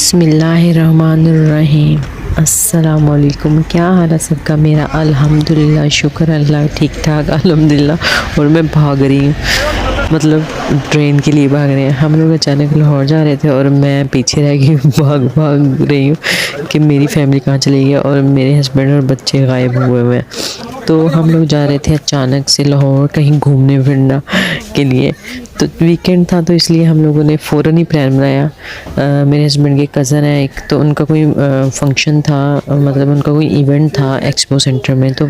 बिस्मिल्लाहिर्रहमानिर्रहीम। अस्सलामुअलैकुम। क्या हाल है सबका? मेरा अल्हम्दुलिल्लाह, शुक्र अल्लाह, ठीक ठाक अल्हम्दुलिल्लाह। और मैं भाग रही हूँ, मतलब ट्रेन के लिए भाग रहे हैं। हम लोग अचानक लाहौर जा रहे थे और मैं पीछे रह गई हूँ, भाग रही हूँ कि मेरी फैमिली कहाँ चली गई और मेरे हस्बैंड और बच्चे गायब हुए हुए हैं। तो हम लोग जा रहे थे अचानक से लाहौर कहीं घूमने फिरना के लिए। तो वीकेंड था तो इसलिए हम लोगों ने फ़ौरन ही प्लान बनाया। मेरे हस्बैंड के कज़न है एक, तो उनका कोई फंक्शन था, मतलब उनका कोई इवेंट था एक्सपो सेंटर में, तो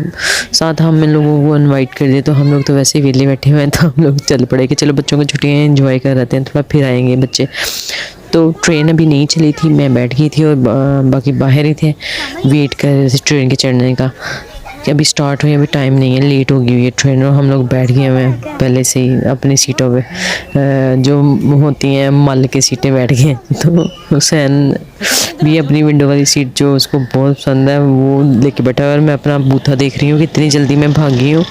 साथ हम लोगों को इनवाइट कर दिए। तो हम लोग तो वैसे ही वेले बैठे हुए हैं, तो हम लोग चल पड़े कि चलो बच्चों को छुट्टियाँ एंजॉय कर रहे हैं, थोड़ा फिर आएंगे बच्चे। तो ट्रेन अभी नहीं चली थी, मैं बैठ गई थी और बाकी बाहर ही थे, वेट कर रहे थे ट्रेन के चढ़ने का कि अभी स्टार्ट हुई, अभी टाइम नहीं है, लेट हो गई हुई है ट्रेन। और हम लोग बैठ गए हुए हैं पहले से ही अपनी सीटों पे, जो होती हैं मल के सीटें बैठ गए। तो हुसैन भी अपनी विंडो वाली सीट जो उसको बहुत पसंद है वो लेके बैठा है और मैं अपना बूथा देख रही हूँ कि इतनी जल्दी मैं भागी हूँ।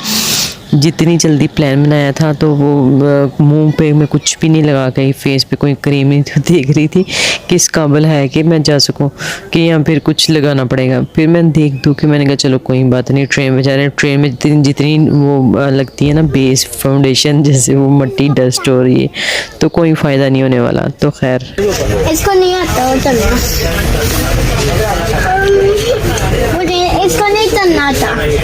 जितनी जल्दी प्लान बनाया था तो वो मुंह पे मैं कुछ भी नहीं लगा के, फेस पे कोई क्रीम नहीं देख रही थी किस काबिल है कि मैं जा सकूं, कि यहाँ फिर कुछ लगाना पड़ेगा। फिर मैं देख दूँ कि मैंने कहा चलो कोई बात नहीं, ट्रेन में जा रहे हैं, ट्रेन में जितनी वो लगती है ना बेस फाउंडेशन, जैसे वो मट्टी डस्ट हो रही है, तो कोई फ़ायदा नहीं होने वाला। तो खैर इसको नहीं आता वो चलना, मुझे इसको नहीं चलना आता। मैंने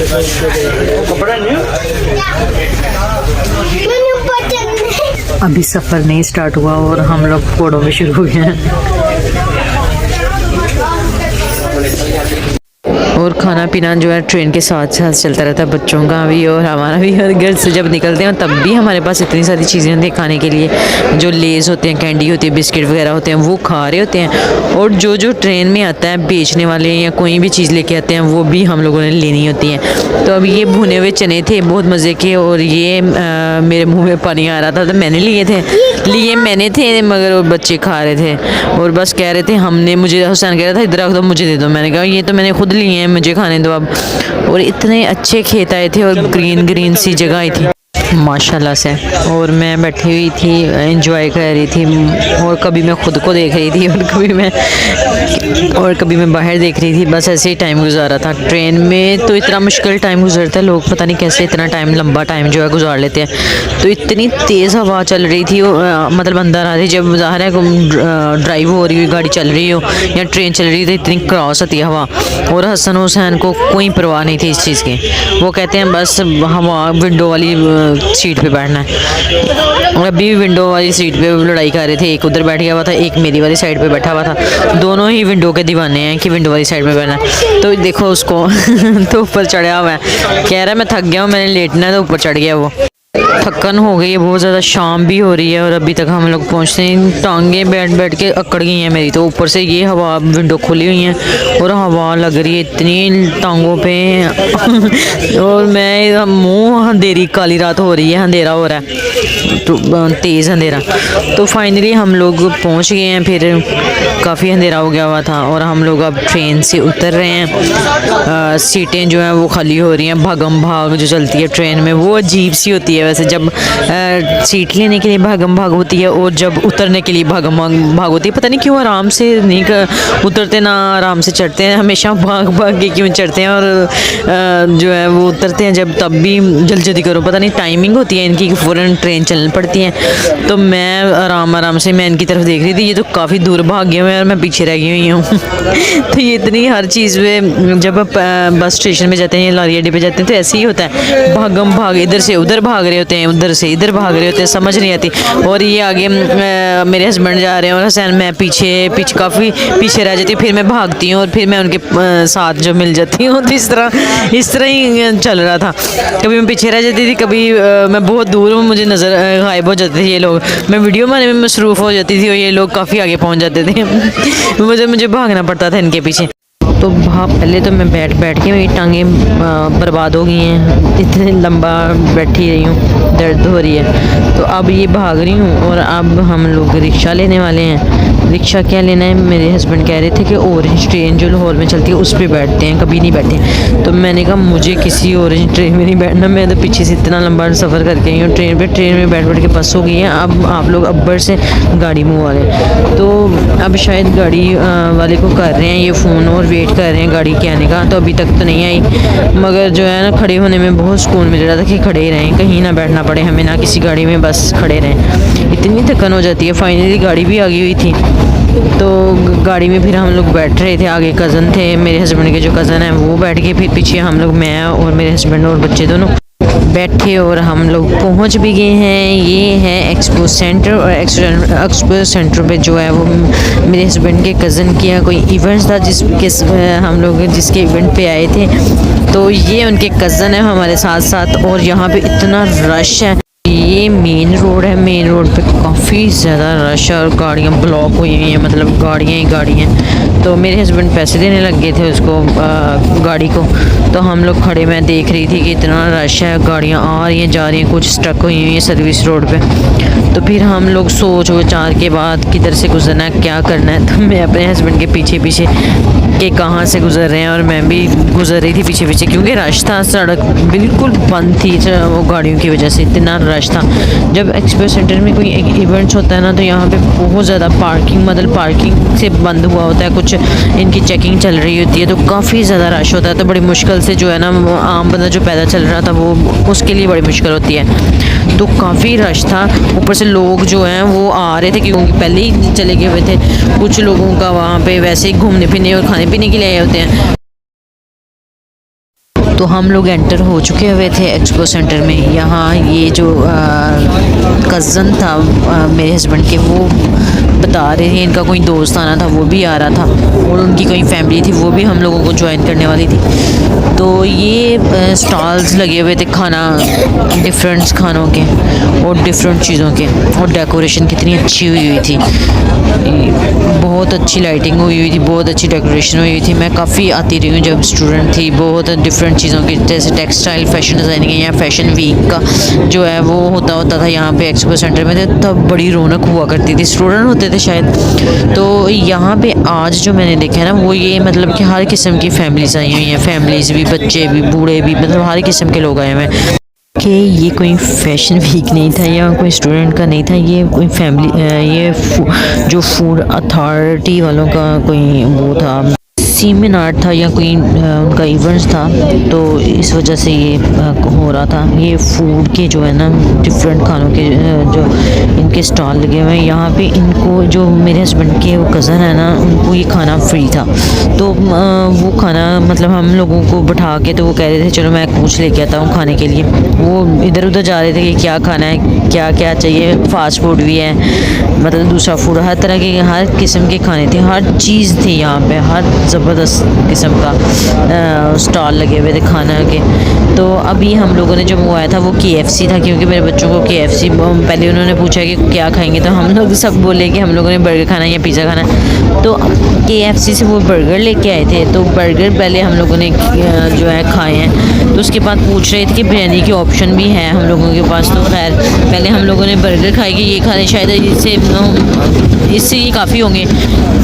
ऊपर चढ़ना। अभी सफ़र नहीं स्टार्ट हुआ और हम लोग घोड़ों में शुरू हो गए हैं। और खाना पीना जो है ट्रेन के साथ साथ चलता रहता है, बच्चों का भी और हमारा भी। और घर से जब निकलते हैं तब भी हमारे पास इतनी सारी चीज़ें होती हैं खाने के लिए, जो लेज़ होते हैं, कैंडी होती है, बिस्किट वगैरह होते हैं, वो खा रहे होते हैं। और जो जो ट्रेन में आता है बेचने वाले या कोई भी चीज़ लेके आते हैं वो भी हम लोगों ने लेनी होती है। तो अब ये भुने हुए चने थे बहुत मज़े के, और ये मेरे मुँह में पानी आ रहा था, तो मैंने लिए मैंने थे, मगर वो बच्चे खा रहे थे और बस कह रहे थे हमने, मुझे हुसैन कह रहा था इधर रख दो मुझे दे दो, मैंने कहा ये तो मैंने खुद लिए हैं, मुझे खाने दो अब। और इतने अच्छे खेत आए थे और ग्रीन ग्रीन सी जगह आई थी माशाल्लाह से। और मैं बैठी हुई थी एंजॉय कर रही थी, और कभी मैं खुद को देख रही थी और कभी मैं बाहर देख रही थी, बस ऐसे ही टाइम गुजारा था। ट्रेन में तो इतना मुश्किल टाइम गुजरता है, लोग पता नहीं कैसे इतना टाइम, लंबा टाइम जो है गुजार लेते हैं। तो इतनी तेज़ हवा चल रही थी, मतलब अंदर आ रही, जब ज़ाहिर है ड्राइव हो रही हुई गाड़ी चल रही हो या ट्रेन चल रही, तो इतनी क्रॉस होती है हवा। और हसन हुसैन को कोई परवाह नहीं थी इस चीज़ की, वो कहते हैं बस हवा विंडो वाली सीट पे बैठना है। और अभी विंडो वाली सीट पे लड़ाई कर रहे थे, एक उधर बैठ गया हुआ था, एक मेरी वाली साइड पे बैठा हुआ था, दोनों ही विंडो के दीवाने हैं कि विंडो वाली साइड पे बैठना है। तो देखो उसको तो ऊपर चढ़ा हुआ है, कह रहा है मैं थक गया हूँ, मैंने लेटना है, तो ऊपर चढ़ गया वो। थकन हो गई है बहुत ज़्यादा, शाम भी हो रही है और अभी तक हम लोग पहुँचते हैं। टांगे बैठ बैठ के अकड़ गई हैं मेरी, तो ऊपर से ये हवा, विंडो खुली हुई है और हवा लग रही है इतनी टांगों पे और मैं मुंह अंधेरी, काली रात हो रही है, अंधेरा हो रहा है, तो तेज़ अंधेरा। तो फाइनली हम लोग पहुँच गए हैं, फिर काफ़ी अंधेरा हो गया हुआ था और हम लोग अब ट्रेन से उतर रहे हैं। सीटें जो हैं वो खाली हो रही हैं। भागम भाग जो चलती है ट्रेन में वो अजीब सी होती है वैसे, जब सीट लेने के लिए भागम भाग होती है और जब उतरने के लिए भागम भाग होती है। पता नहीं क्यों आराम से नहीं उतरते ना आराम से चढ़ते हैं, हमेशा भाग भाग के क्यों चढ़ते हैं, और जो है वो उतरते हैं जब तब भी जल्दी जल्दी करो, पता नहीं टाइमिंग होती है इनकी कि फ़ौरन ट्रेन चलनी पड़ती है। तो मैं आराम से मैं इनकी तरफ देख रही थी, ये तो काफ़ी दूर भाग गए हैं और मैं पीछे रह गई हुई हूँ। तो ये इतनी हर चीज़ में जब बस स्टेशन में जाते हैं या लॉरी अड्डे पे जाते हैं तो ऐसे ही होता है, भागम भाग, इधर से उधर भाग रहे होते हैं, उधर से इधर भाग रहे होते हैं, समझ नहीं आती। और ये आगे मेरे हस्बैंड जा रहे हैं और हसैन, मैं पीछे काफ़ी पीछे रह जाती हूँ, फिर मैं भागती हूँ और फिर मैं उनके साथ जो मिल जाती हूँ। तो इस तरह ही चल रहा था, कभी मैं पीछे रह जाती थी, कभी मैं बहुत दूर हूँ, मुझे नज़र गायब हो जाते थे ये लोग, मैं वीडियो बनाने में मसरूफ़ हो जाती थी और ये लोग काफ़ी आगे पहुँच जाते थे। मुझे भागना पड़ता था इनके पीछे। तो तो वहाँ पहले तो मैं बैठ बैठ के मेरी टांगें बर्बाद हो गई हैं, इतने लंबा बैठी रही हूँ, दर्द हो रही है। तो अब ये भाग रही हूँ और अब हम लोग रिक्शा लेने वाले हैं। रिक्शा क्या लेना है, मेरे हस्बैंड कह रहे थे कि ऑरेंज ट्रेन जो लाहौर में चलती है उस पर बैठते हैं, कभी नहीं बैठे। तो मैंने कहा मुझे किसी ऑरेंज ट्रेन में नहीं बैठना, मैं तो पीछे से इतना लंबा सफ़र करके आई हूँ ट्रेन पे। ट्रेन में बैठ बैठ के बस हो गई है। अब आप लोग अब्बर से गाड़ी मुँह वाले, तो अब शायद गाड़ी वाले को कर रहे हैं ये फ़ोन और वेट कर रहे हैं गाड़ी के आने का। तो अभी तक तो नहीं आई, मगर जो है ना खड़े होने में बहुत सुकून मिल रहा था कि खड़े ही रहें, कहीं ना बैठना पड़े हमें, ना किसी गाड़ी में, बस खड़े रहें। इतनी थकन हो जाती है। फाइनली गाड़ी भी आ गई हुई थी, तो गाड़ी में फिर हम लोग बैठ रहे थे। आगे कज़न थे मेरे हस्बैंड के, जो कज़न हैं वो बैठ गए, फिर पीछे हम लोग, मैं और मेरे हस्बैंड और बच्चे दोनों बैठे और हम लोग पहुंच भी गए हैं। ये है एक्सपो सेंटर, और एक्सपो सेंटर पे जो है वो मेरे हस्बैंड के कज़न किया कोई इवेंट्स था हम लोग जिसके इवेंट पे आए थे। तो ये उनके कज़न है हमारे साथ साथ, और यहाँ पे इतना रश है। ये मेन रोड है, मेन रोड पे काफ़ी ज़्यादा रश है और गाड़ियाँ ब्लॉक हुई हुई हैं, मतलब गाड़ियाँ ही गाड़ियाँ। तो मेरे हस्बैंड पैसे देने लग गए थे उसको, गाड़ी को। तो हम लोग खड़े, मैं देख रही थी कि इतना रश है, गाड़ियाँ आ रही हैं जा रही हैं, कुछ स्टक हुई हुई हैं सर्विस रोड पे। तो फिर हम लोग सोच विचार के बाद किधर से गुजरना है, क्या करना है। तो मैं अपने हस्बैंड के पीछे पीछे कि कहाँ से गुजर रहे हैं, और मैं भी गुजर रही थी पीछे पीछे, क्योंकि रश था, सड़क बिल्कुल बंद थी वो गाड़ियों की वजह से, इतना रश था। जब एक्सपो सेंटर में कोई एक इवेंट्स होता है ना, तो यहाँ पे बहुत ज़्यादा पार्किंग, मतलब पार्किंग से बंद हुआ होता है, कुछ इनकी चेकिंग चल रही होती है, तो काफ़ी ज़्यादा रश होता है। तो बड़ी मुश्किल से जो है ना, आम बंदा जो पैदल चल रहा था वो, उसके लिए बड़ी मुश्किल होती है। तो काफ़ी रश था, ऊपर से लोग जो हैं वो आ रहे थे क्योंकि पहले ही चले गए हुए थे। कुछ लोगों का वहाँ पे वैसे ही घूमने फिरने और खाने पीने के लिए आए होते हैं। तो हम लोग एंटर हो चुके हुए थे एक्सपो सेंटर में। यहाँ ये जो कज़न था मेरे हस्बैंड के, वो बता रहे थे इनका कोई दोस्त आना था, वो भी आ रहा था, और उनकी कोई फैमिली थी वो भी हम लोगों को ज्वाइन करने वाली थी। तो ये स्टॉल्स लगे हुए थे खाना, डिफरेंट खानों के और डिफरेंट चीज़ों के, और डेकोरेशन कितनी अच्छी हुई हुई थी, बहुत अच्छी लाइटिंग हुई हुई थी, बहुत अच्छी डेकोरेशन हुई हुई थी। मैं काफ़ी आती रही हूँ जब स्टूडेंट थी, बहुत डिफरेंट चीज़ों की, जैसे टेक्सटाइल फैशन डिज़ाइनिंग या फैशन वीक का जो है वो होता था यहाँ पे एक्सपो सेंटर में। तब बड़ी रौनक हुआ करती थी, स्टूडेंट होते थे शायद। तो यहाँ पे आज जो मैंने देखा है ना, वो ये मतलब कि हर किस्म की फैमिलीज़ आई हुई हैं, फैमिलीज़ भी, बच्चे भी, बूढ़े भी, मतलब हर किस्म के लोग आए हुए हैं। कि ये कोई फैशन वीक नहीं था या कोई स्टूडेंट का नहीं था, ये कोई फैमिली, ये जो फूड अथॉरिटी वालों का कोई वो था, सेमिनार था या कोई उनका इवेंट्स था, तो इस वजह से ये हो रहा था। ये फूड के जो है ना, डिफरेंट खानों के जो इनके स्टॉल लगे हुए हैं यहाँ पे। इनको जो मेरे हस्बैंड के वो कज़न है ना, उनको ये खाना फ्री था। तो वो खाना मतलब हम लोगों को बैठा के, तो वो कह रहे थे चलो मैं कुछ लेके आता हूँ खाने के लिए। वो इधर उधर जा रहे थे कि क्या खाना है, क्या क्या चाहिए। फास्ट फूड भी है, मतलब दूसरा फूड, हर तरह के, हर किस्म के खाने थे, हर चीज़ थी यहाँ पे, हर ज़बरदस्त किस्म का स्टॉल लगे हुए थे खाना के। तो अभी हम लोगों ने जो मंगवाया था वो KFC था, क्योंकि मेरे बच्चों को KFC, पहले उन्होंने पूछा कि क्या खाएंगे, तो हम लोग सब बोले कि हम लोगों ने बर्गर खाना है या पिज़्ज़ा खाना है। तो KFC से वो बर्गर लेके आए थे, तो बर्गर पहले हम लोगों ने जो है खाए हैं। तो उसके बाद पूछ रहे थे कि बिरयानी के ऑप्शन भी है हम लोगों के पास। तो खैर पहले हम लोगों ने बर्गर खाए कि ये खाने शायद इससे ये काफ़ी होंगे,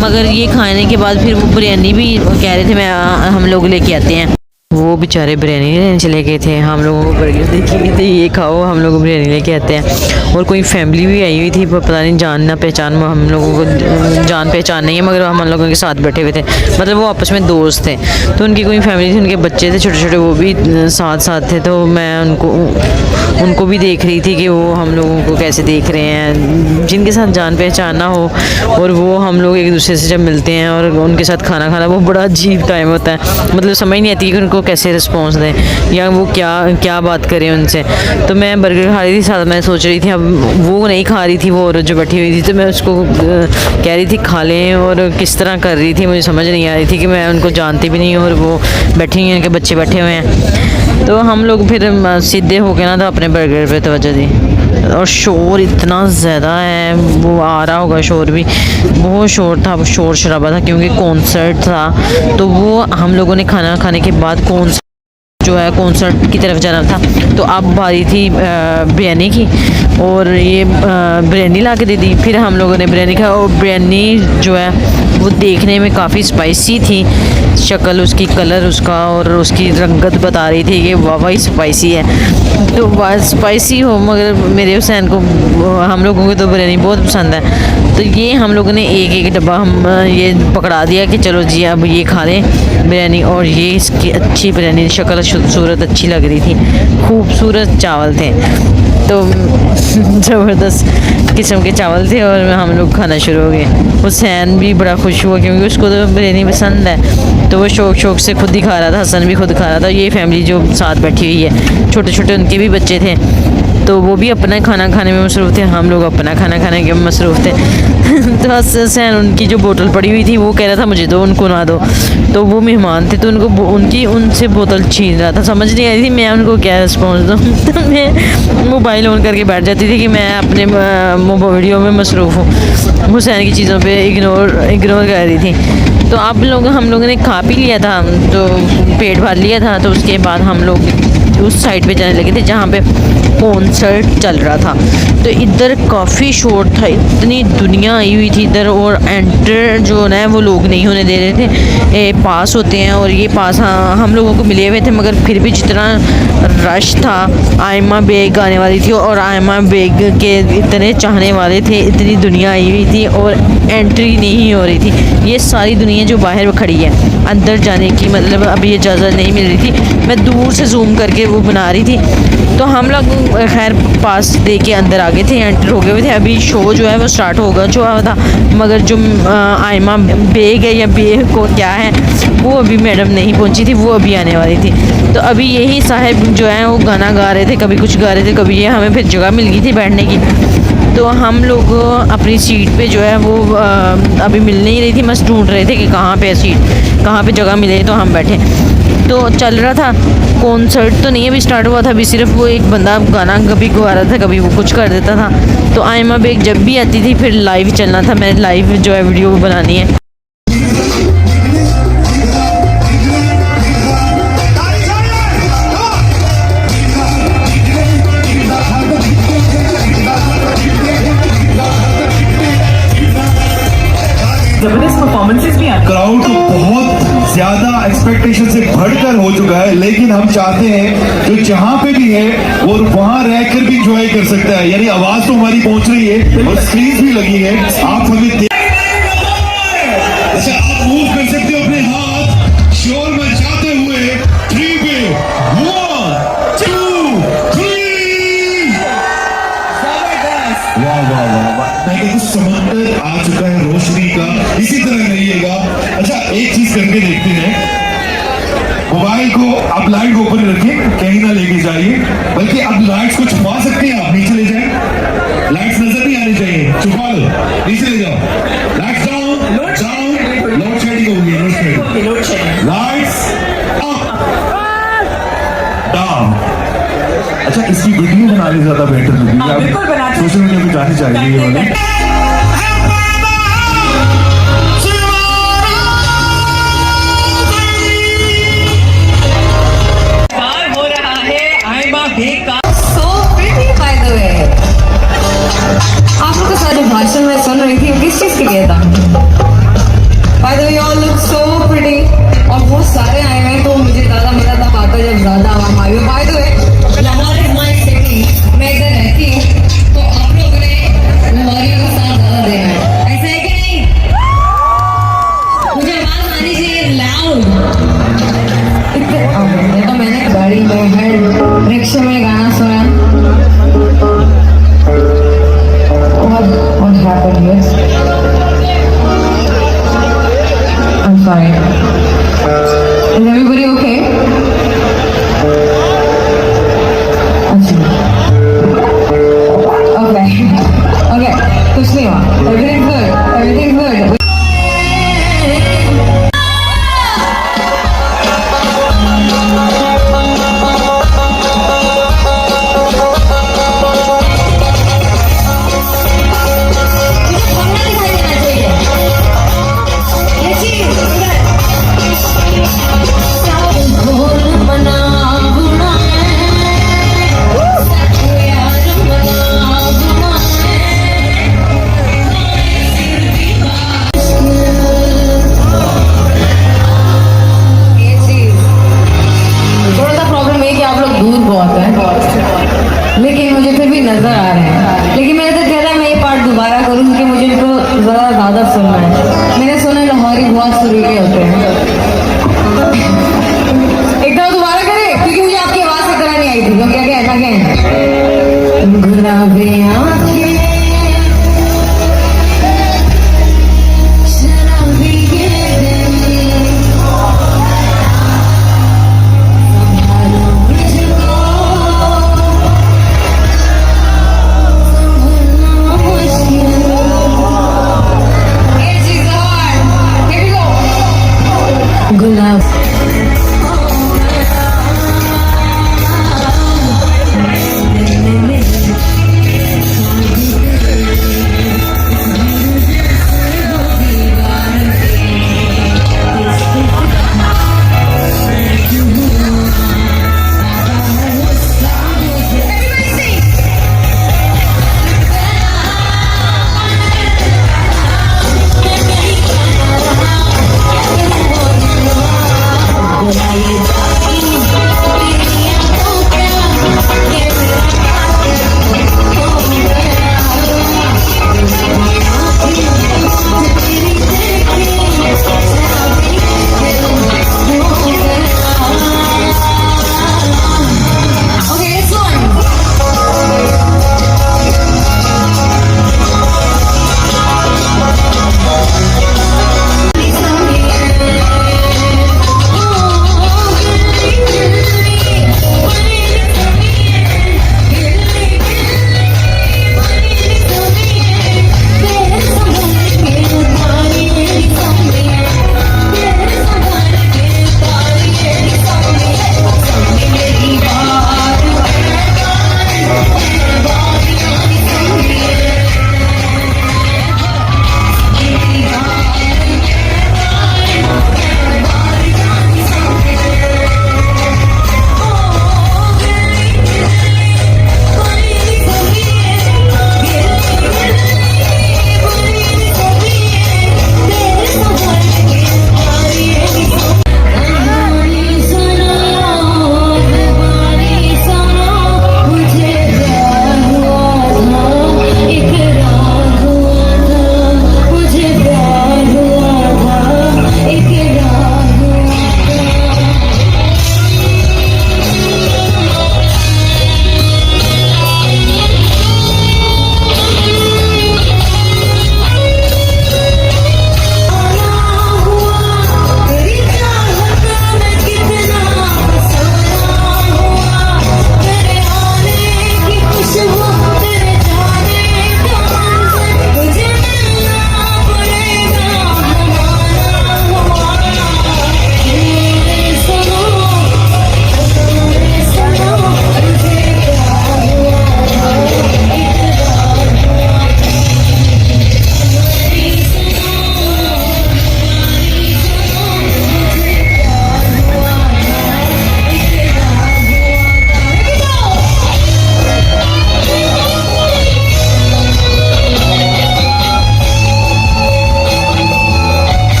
मगर ये खाने के बाद फिर वो बिरयानी भी कह रहे थे हम लोग लेके आते हैं। वो बेचारे बिरयानी लेने चले गए थे, हम लोगों को बर्गर देखेंगे थे, ये खाओ, हम लोग बिरयानी लेके आते हैं। और कोई फैमिली भी आई हुई थी, पता नहीं जान ना पहचान, हम लोगों को जान पहचान नहीं है, मगर हम लोगों के साथ बैठे हुए थे, मतलब वो आपस में दोस्त थे। तो उनकी कोई फैमिली थी, उनके बच्चे थे छोटे छोटे, वो भी साथ साथ थे। तो मैं उनको भी देख रही थी कि वो हम लोगों को कैसे देख रहे हैं, जिनके साथ जान पहचान ना हो और वो हम लोग एक दूसरे से जब मिलते हैं और उनके साथ खाना खाना, वो बड़ा अजीब टाइम होता है, मतलब समझ नहीं आती कि उनको कैसे रिस्पॉन्स दें या वो क्या बात करें उनसे। तो मैं बर्गर खा रही थी, साथ मैं सोच रही थी, अब वो नहीं खा रही थी, वो औरत जो बैठी हुई थी, तो मैं उसको कह रही थी खा लें, और किस तरह कर रही थी मुझे समझ नहीं आ रही थी कि मैं उनको जानती भी नहीं हूँ और वो बैठी हुई हैं, उनके बच्चे बैठे हुए हैं। तो हम लोग फिर सीधे होके ना तो अपने बर्गर पे तवज्जो दी। और शोर इतना ज़्यादा है, वो आ रहा होगा शोर भी, बहुत शोर था, शोर शराबा था क्योंकि कॉन्सर्ट था। तो वो हम लोगों ने खाना खाने के बाद जो है कॉन्सर्ट की तरफ जाना था। तो अब बारी थी बिरयानी की, और ये बिरयानी ला के दे दी। फिर हम लोगों ने बिरयानी खाई, और बिरयानी जो है वो देखने में काफ़ी स्पाइसी थी, शक्ल उसकी, कलर उसका और उसकी रंगत बता रही थी कि वाह स्पाइसी है। तो वाह स्पाइसी हो, मगर मेरे हुसैन को, हम लोगों को तो बिरयानी बहुत पसंद है। तो ये हम लोगों ने एक एक डब्बा हम ये पकड़ा दिया कि चलो जी अब ये खा लें बिरयानी। और ये इसकी अच्छी बिरयानी, शक्ल सूरत अच्छी लग रही थी, खूबसूरत चावल थे, तो ज़बरदस्त किस्म के चावल थे। और हम लोग खाना शुरू हो गए। हुसैन भी बड़ा खुश हुआ क्योंकि उसको तो बिरयानी पसंद है, तो वो शौक से खुद ही खा रहा था, हसन भी खुद खा रहा था। ये फैमिली जो साथ बैठी हुई है, छोटे छोटे उनके भी बच्चे थे, तो वो भी अपना खाना खाने में मसरूफ़ थे, हम लोग अपना खाना खाने के मसरूफ़ थे। तो हुसैन उनकी जो बोतल पड़ी हुई थी वो कह रहा था मुझे दो, उनको ना दो। तो वो मेहमान थे, तो उनसे बोतल छीन रहा था, समझ नहीं आ रही थी मैं उनको क्या रिस्पॉन्स दूँ। तो मैं मोबाइल ऑन करके बैठ जाती थी कि मैं अपने वीडियो में मसरूफ़ हूँ, हुसैन की चीज़ों पे इग्नोर कर रही थी। तो हम लोगों ने खा पी लिया था, तो पेट भर लिया था। तो उसके बाद हम लोग उस साइड पे जाने लगे थे जहाँ पे कॉन्सर्ट चल रहा था। तो इधर काफ़ी शोर था, इतनी दुनिया आई हुई थी इधर, और एंटर जो है वो लोग नहीं होने दे रहे थे। पास होते हैं, और ये पास हाँ हम लोगों को मिले हुए थे, मगर फिर भी जितना रश था, आयमा बेग आने वाली थी और आयमा बेग के इतने चाहने वाले थे, इतनी दुनिया आई हुई थी और एंट्री नहीं हो रही थी। ये सारी दुनिया जो बाहर खड़ी है, अंदर जाने की मतलब अभी इजाज़त नहीं मिल रही थी। मैं दूर से जूम करके वो बना रही थी। तो हम लोग खैर पास दे के अंदर आ गए थे, एंटर हो गए हुए थे। अभी शो जो है वो स्टार्ट होगा जो था, मगर जो आयमा बेग है या बेग को क्या है, वो अभी मैडम नहीं पहुंची थी, वो अभी आने वाली थी। तो अभी यही साहब जो है वो गाना गा रहे थे, कभी कुछ गा रहे थे, कभी ये, हमें फिर जगह मिल गई थी बैठने की। तो हम लोग अपनी सीट पे जो है वो अभी मिल नहीं रही थी, बस ढूंढ रहे थे कि कहाँ पे सीट, कहाँ पे जगह मिले तो हम बैठे। तो चल रहा था कॉन्सर्ट, तो नहीं अभी स्टार्ट हुआ था, अभी सिर्फ वो एक बंदा गाना कभी गा रहा था, कभी वो कुछ कर देता था। तो आयमा बेग जब भी आती थी फिर लाइव चलना था, मैंने लाइव जो है वीडियो बनानी है। जबरदस्त परफॉर्मेंसेस भी आते हैं। क्राउड तो बहुत ज्यादा एक्सपेक्टेशन से बढ़कर हो चुका है, लेकिन हम चाहते हैं जो जहां पे भी है वो वहां रहकर भी एंजॉय कर सकता है। यानी आवाज तो हमारी पहुंच रही है और स्क्रीन भी लगी है, आप हमें अच्छा आप मूव कर सकते हो अपने हाथ शोर मचाते हुए 3 पे 1 2 3। वाह वाह वाह वाह, मैं कहता हूं समंदर आ चुका है रोशनी का, इसी तरह रहिएगा। अच्छा एक चीज करके देखते हैं, मोबाइल को आप लाइट ऊपर रखें, कहीं ना लेके जाइए, बल्कि अब लाइट्स को छुपा सकते हैं, आप नीचे ले जाएं, लाइट्स नजर नहीं आनी चाहिए, छुपा लो, नीचे ले जाओ, lights down down, load shedding होगी, load shedding, lights up down. अच्छा इसकी वीडियो बनाने ज्यादा बेहतर लगी, सोशल मीडिया पे जानी चाहिए ये वाली। आप लोग के सारे भाषण में सुन रही थी, किस चीज के लिए था? By the way, you all look so pretty. और बहुत सारे आए हुए हैं, तो मुझे ज्यादा मजा तब आता है जब ज्यादा आवाम आई हो। By the way, Lahore is my city. मैं इधर रहती हूँ, तो आप लोगों ने लाहौरियों का साथ ज्यादा देना है, ऐसा है कि नहीं? मुझे आवाज आनी चाहिए loud. ये तो मैंने गाड़ी में रिक्शे में गाना सुना। What happened here? I'm sorry. Is everybody okay? Okay. Okay. कुछ नहीं हुआ. Everything's good. Everything's good.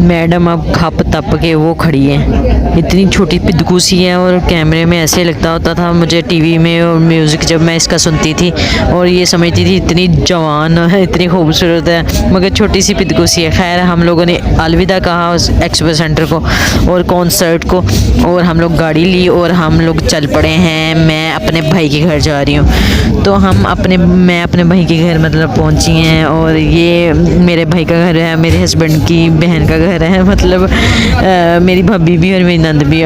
Madam अब खप तप के वो खड़ी है, इतनी छोटी पिदकू सी है और कैमरे में ऐसे लगता होता था मुझे टीवी में और म्यूज़िक जब मैं इसका सुनती थी और ये समझती थी इतनी जवान है, इतनी खूबसूरत है, मगर छोटी सी पिदकू सी है। खैर हम लोगों ने अलविदा कहा उस एक्सपो सेंटर को और कॉन्सर्ट को, और हम लोग गाड़ी ली और हम लोग चल पड़े हैं। मैं अपने भाई के घर जा रही हूँ, तो मैं अपने भाई के घर मतलब पहुँची हैं, और ये मेरे भाई का घर है, मेरे हस्बैंड की बहन का घर है, मतलब मेरी भाभी भी और मेरी नंद भी,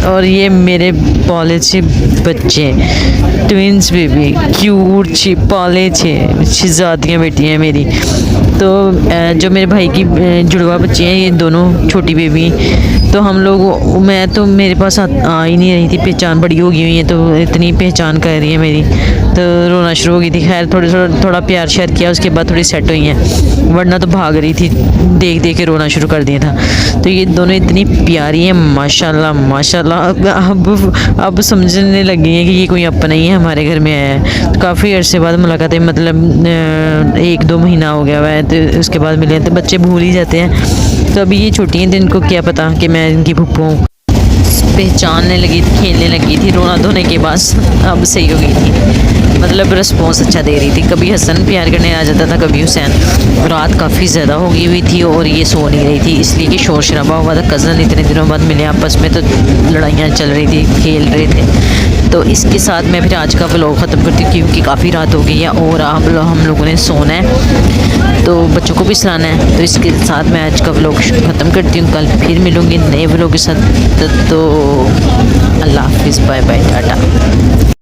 और ये मेरे पाले छे बच्चे, ट्विंस बेबी, क्यूट छी पाले छे शहजादियाँ बेटी हैं मेरी। तो जो मेरे भाई की जुड़वा बच्चे हैं ये दोनों छोटी बेबी, तो हम लोग मेरे पास आ ही नहीं रही थी, पहचान बड़ी हो गई हुई है, तो इतनी पहचान कर रही है मेरी, तो रोना शुरू हो गई थी। खैर थोड़ा प्यार शेयर किया, उसके बाद थोड़ी सेट हुई हैं, वरना तो भाग रही थी, देख देख के रोना शुरू कर दिया था। तो ये दोनों इतनी प्यारी हैं माशाल्लाह माशाल्लाह। अब समझने लगी हैं कि ये कोई अपना ही है, हमारे घर में आया है। तो काफ़ी अर्से बाद मुलाकात है, मतलब 1-2 महीना हो गया हुआ है, तो उसके बाद मिले, तो बच्चे भूल ही जाते हैं। तो अभी ये छोटी हैं, तो इनको क्या पता कि मैं इनकी फुप्पो हूँ। पहचानने लगी थी, खेलने लगी थी, रोना धोने के बाद अब सही हो गई थी, मतलब रिस्पॉन्स अच्छा दे रही थी। कभी हसन प्यार करने आ जाता था, कभी हुसैन। रात काफ़ी ज़्यादा हो गई हुई थी और ये सो नहीं रही थी, इसलिए कि शोर शराबा हुआ था। कज़न इतने दिनों बाद मिले आपस में, तो लड़ाइयाँ चल रही थी, खेल रहे थे। तो इसके साथ मैं फिर आज का व्लॉग ख़त्म करती हूँ, क्योंकि काफ़ी रात हो गई है और हम लोगों ने सोना है, तो बच्चों को भी सुलाना है। तो इसके साथ मैं आज का व्लॉग ख़त्म करती हूँ, कल फिर मिलूँगी नए व्लॉग के साथ। तो अल्लाह हाफिज़, बाय बाय, टाटा।